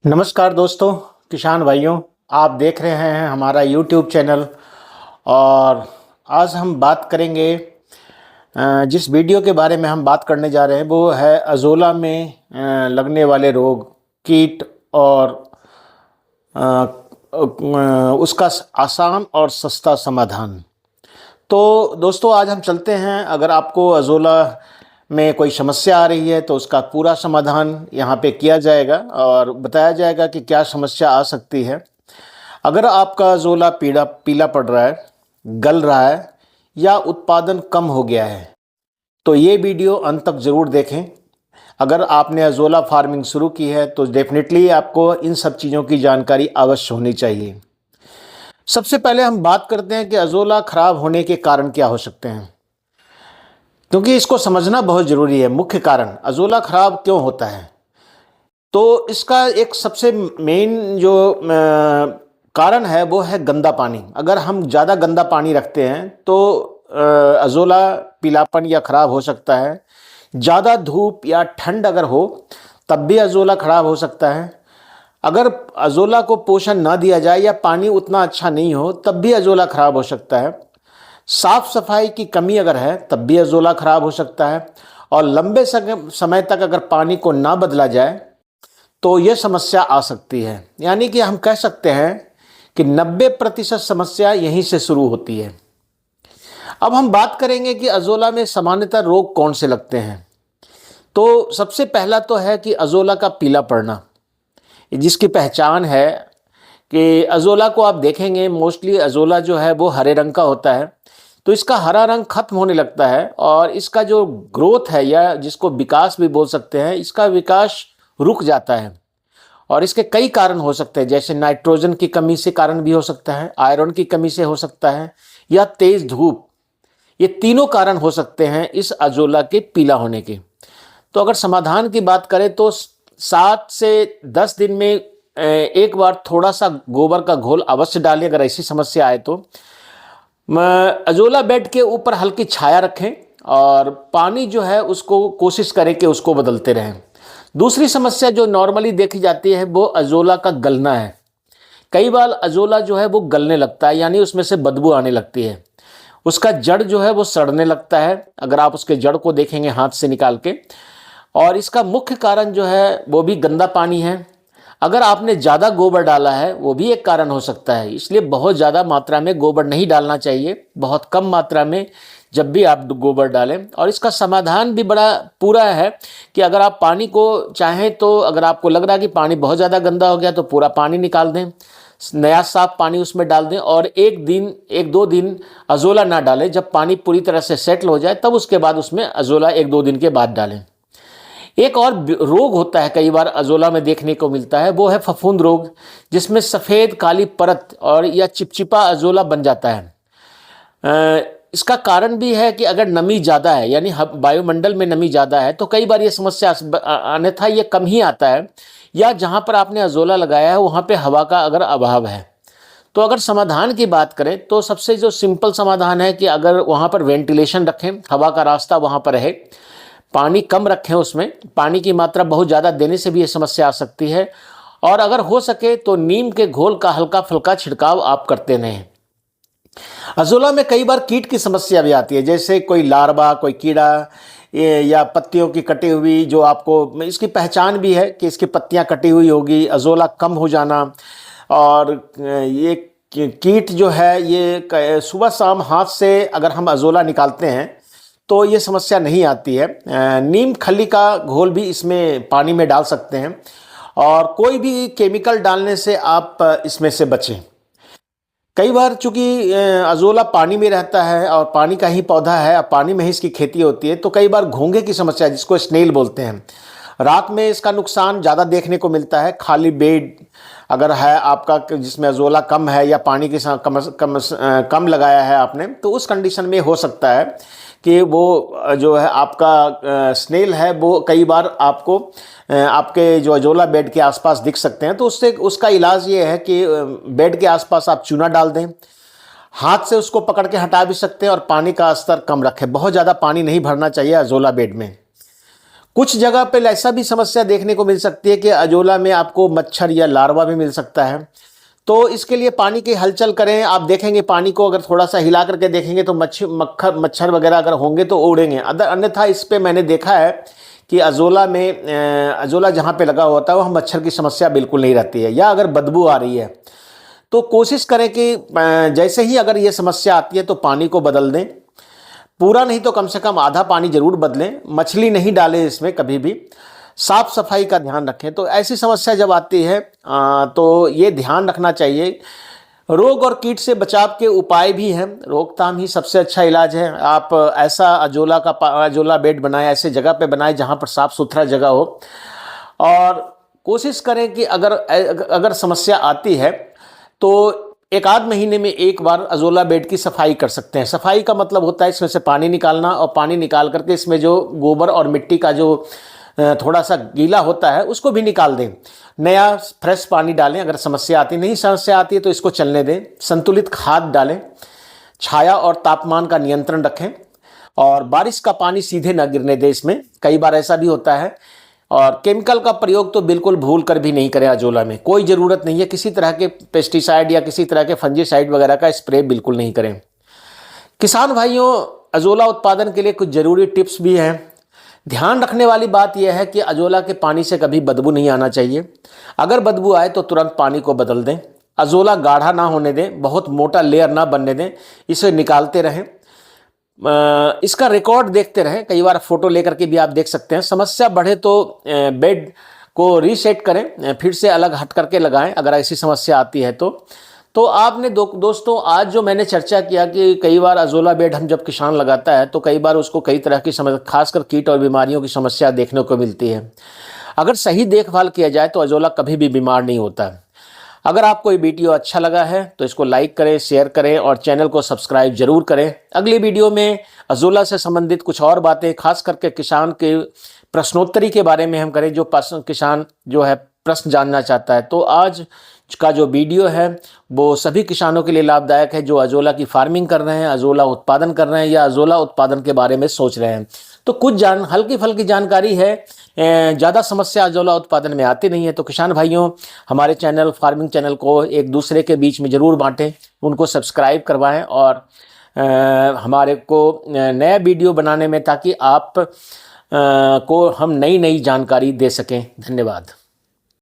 नमस्कार दोस्तों, किसान भाइयों। आप देख रहे हैं हमारा यूट्यूब चैनल। और आज हम बात करेंगे, जिस वीडियो के बारे में हम बात करने जा रहे हैं वो है अज़ोला में लगने वाले रोग, कीट और उसका आसान और सस्ता समाधान। तो दोस्तों आज हम चलते हैं। अगर आपको अज़ोला में कोई समस्या आ रही है तो उसका पूरा समाधान यहाँ पे किया जाएगा और बताया जाएगा कि क्या समस्या आ सकती है। अगर आपका अज़ोला पीला पीला पड़ रहा है, गल रहा है या उत्पादन कम हो गया है तो ये वीडियो अंत तक ज़रूर देखें। अगर आपने अज़ोला फार्मिंग शुरू की है तो डेफिनेटली आपको इन सब चीज़ों की जानकारी अवश्य होनी चाहिए। सबसे पहले हम बात करते हैं कि अज़ोला ख़राब होने के कारण क्या हो सकते हैं, क्योंकि इसको समझना बहुत ज़रूरी है। मुख्य कारण अज़ोला ख़राब क्यों होता है, तो इसका एक सबसे मेन जो कारण है वो है गंदा पानी। अगर हम ज़्यादा गंदा पानी रखते हैं तो अज़ोला पीलापन या ख़राब हो सकता है। ज़्यादा धूप या ठंड अगर हो तब भी अज़ोला ख़राब हो सकता है। अगर अज़ोला को पोषण ना दिया जाए या पानी उतना अच्छा नहीं हो तब भी अज़ोला ख़राब हो सकता है। साफ़ सफाई की कमी अगर है तब भी अज़ोला ख़राब हो सकता है। और लंबे समय तक अगर पानी को ना बदला जाए तो ये समस्या आ सकती है। यानी कि हम कह सकते हैं कि 90% समस्या यहीं से शुरू होती है। अब हम बात करेंगे कि अज़ोला में सामान्यतः रोग कौन से लगते हैं। तो सबसे पहला तो है कि अज़ोला का पीला पड़ना, जिसकी पहचान है कि अज़ोला को आप देखेंगे, मोस्टली अज़ोला जो है वो हरे रंग का होता है। तो इसका हरा रंग खत्म होने लगता है और इसका जो ग्रोथ है या जिसको विकास भी बोल सकते हैं, इसका विकास रुक जाता है। और इसके कई कारण हो सकते हैं, जैसे नाइट्रोजन की कमी से कारण भी हो सकता है, आयरन की कमी से हो सकता है या तेज धूप। ये तीनों कारण हो सकते हैं इस अज़ोला के पीला होने के। तो अगर समाधान की बात करें तो 7 से 10 दिन में एक बार थोड़ा सा गोबर का घोल अवश्य डालें। अगर ऐसी समस्या आए तो अज़ोला बेड के ऊपर हल्की छाया रखें और पानी जो है उसको कोशिश करें कि उसको बदलते रहें। दूसरी समस्या जो नॉर्मली देखी जाती है वो अज़ोला का गलना है। कई बार अज़ोला जो है वो गलने लगता है, यानी उसमें से बदबू आने लगती है। उसका जड़ जो है वो सड़ने लगता है, अगर आप उसके जड़ को देखेंगे हाथ से निकाल के। और इसका मुख्य कारण जो है वो भी गंदा पानी है। अगर आपने ज़्यादा गोबर डाला है वो भी एक कारण हो सकता है। इसलिए बहुत ज़्यादा मात्रा में गोबर नहीं डालना चाहिए, बहुत कम मात्रा में जब भी आप गोबर डालें। और इसका समाधान भी बड़ा पूरा है कि अगर आप पानी को चाहें तो अगर आपको लग रहा है कि पानी बहुत ज़्यादा गंदा हो गया तो पूरा पानी निकाल दें, नया साफ पानी उसमें डाल दें और एक दो दिन अज़ोला ना डालें। जब पानी पूरी तरह से सेटल हो जाए तब उसके बाद उसमें अज़ोला 1-2 दिन के बाद डालें। एक और रोग होता है, कई बार अज़ोला में देखने को मिलता है, वो है फफूंद रोग, जिसमें सफ़ेद काली परत और या चिपचिपा अज़ोला बन जाता है। इसका कारण भी है कि अगर नमी ज़्यादा है, यानी वायुमंडल में नमी ज़्यादा है तो कई बार ये समस्या, अन्यथा ये कम ही आता है। या जहाँ पर आपने अज़ोला लगाया है वहाँ पे हवा का अगर अभाव है। तो अगर समाधान की बात करें तो सबसे जो सिंपल समाधान है कि अगर वहाँ पर वेंटिलेशन रखें, हवा का रास्ता वहाँ पर रहे, पानी कम रखें, उसमें पानी की मात्रा बहुत ज़्यादा देने से भी ये समस्या आ सकती है। और अगर हो सके तो नीम के घोल का हल्का फुल्का छिड़काव आप करते रहें। अज़ोला में कई बार कीट की समस्या भी आती है, जैसे कोई लार्वा, कोई कीड़ा या पत्तियों की कटी हुई, जो आपको इसकी पहचान भी है कि इसकी पत्तियां कटी हुई होगी, अज़ोला कम हो जाना। और ये कीट जो है ये सुबह शाम हाथ से अगर हम अज़ोला निकालते हैं तो ये समस्या नहीं आती है। नीम खली का घोल भी इसमें पानी में डाल सकते हैं और कोई भी केमिकल डालने से आप इसमें से बचें। कई बार चूंकि अज़ोला पानी में रहता है और पानी का ही पौधा है, अब पानी में ही इसकी खेती होती है, तो कई बार घोंघे की समस्या, जिसको स्नेल बोलते हैं, रात में इसका नुकसान ज़्यादा देखने को मिलता है। खाली बेड अगर है आपका जिसमें अज़ोला कम है या पानी के साथ कम लगाया है आपने, तो उस कंडीशन में हो सकता है कि वो जो है आपका स्नेल है वो कई बार आपको आपके जो अज़ोला बेड के आसपास दिख सकते हैं। तो उससे उसका इलाज ये है कि बेड के आसपास आप चूना डाल दें, हाथ से उसको पकड़ के हटा भी सकते हैं और पानी का स्तर कम रखें। बहुत ज़्यादा पानी नहीं भरना चाहिए अज़ोला बेड में। कुछ जगह पे ऐसा भी समस्या देखने को मिल सकती है कि अजोला में आपको मच्छर या लार्वा भी मिल सकता है। तो इसके लिए पानी की हलचल करें। आप देखेंगे पानी को अगर थोड़ा सा हिला करके देखेंगे तो मच्छर वगैरह अगर होंगे तो उड़ेंगे। अन्यथा इस पे मैंने देखा है कि अजोला में अजोला जहाँ पे लगा होता है वहाँ मच्छर की समस्या बिल्कुल नहीं रहती है, या अगर बदबू आ रही है तो कोशिश करें कि जैसे ही अगर ये समस्या आती है तो पानी को बदल दें। पूरा नहीं तो कम से कम आधा पानी जरूर बदलें। मछली नहीं डालें इसमें कभी भी। साफ सफाई का ध्यान रखें। तो ऐसी समस्या जब आती है तो ये ध्यान रखना चाहिए। रोग और कीट से बचाव के उपाय भी हैं। रोकथाम ही सबसे अच्छा इलाज है। आप ऐसा अजोला बेड बनाएं, ऐसे जगह पे बनाएं जहाँ पर साफ सुथरा जगह हो, और कोशिश करें कि अगर समस्या आती है तो एक आध महीने में एक बार अजोला बेड की सफाई कर सकते हैं। सफाई का मतलब होता है इसमें से पानी निकालना, और पानी निकाल करके इसमें जो गोबर और मिट्टी का जो थोड़ा सा गीला होता है उसको भी निकाल दें। नया फ्रेश पानी डालें। अगर समस्या आती है तो इसको चलने दें। संतुलित खाद डालें। छाया और तापमान का नियंत्रण रखें, और बारिश का पानी सीधे न गिरने दें इसमें। कई बार ऐसा भी होता है। और केमिकल का प्रयोग तो बिल्कुल भूल कर भी नहीं करें। अजोला में कोई ज़रूरत नहीं है। किसी तरह के पेस्टिसाइड या किसी तरह के फंजीसाइड वगैरह का स्प्रे बिल्कुल नहीं करें। किसान भाइयों, अजोला उत्पादन के लिए कुछ ज़रूरी टिप्स भी हैं। ध्यान रखने वाली बात यह है कि अजोला के पानी से कभी बदबू नहीं आना चाहिए। अगर बदबू आए तो तुरंत पानी को बदल दें। अजोला गाढ़ा ना होने दें, बहुत मोटा लेयर ना बनने दें। इसे निकालते रहें। इसका रिकॉर्ड देखते रहें। कई बार फोटो लेकर के भी आप देख सकते हैं। समस्या बढ़े तो बेड को रीसेट करें, फिर से अलग हट करके लगाएं अगर ऐसी समस्या आती है तो आपने दोस्तों आज जो मैंने चर्चा किया कि कई बार अजोला बेड हम जब किसान लगाता है तो कई बार उसको कई तरह की समस्या, खासकर कीट और बीमारियों की समस्या देखने को मिलती है। अगर सही देखभाल किया जाए तो अजोला कभी भी बीमार नहीं होता। अगर आपको ये वीडियो अच्छा लगा है तो इसको लाइक करें, शेयर करें और चैनल को सब्सक्राइब जरूर करें। अगली वीडियो में अजोला से संबंधित कुछ और बातें, खास करके किसान के प्रश्नोत्तरी के बारे में हम करें, जो किसान जो है प्रश्न जानना चाहता है। तो आज का जो वीडियो है वो सभी किसानों के लिए लाभदायक है जो अजोला की फार्मिंग कर रहे हैं, अजोला उत्पादन कर रहे हैं या अजोला उत्पादन के बारे में सोच रहे हैं। तो कुछ हल्की फल्की जानकारी है। ज़्यादा समस्या अजोला उत्पादन में आती नहीं है। तो किसान भाइयों, हमारे फार्मिंग चैनल को एक दूसरे के बीच में ज़रूर बांटें, उनको सब्सक्राइब करवाएं, और हमारे को नया वीडियो बनाने में, ताकि आप को हम नई जानकारी दे सकें। धन्यवाद।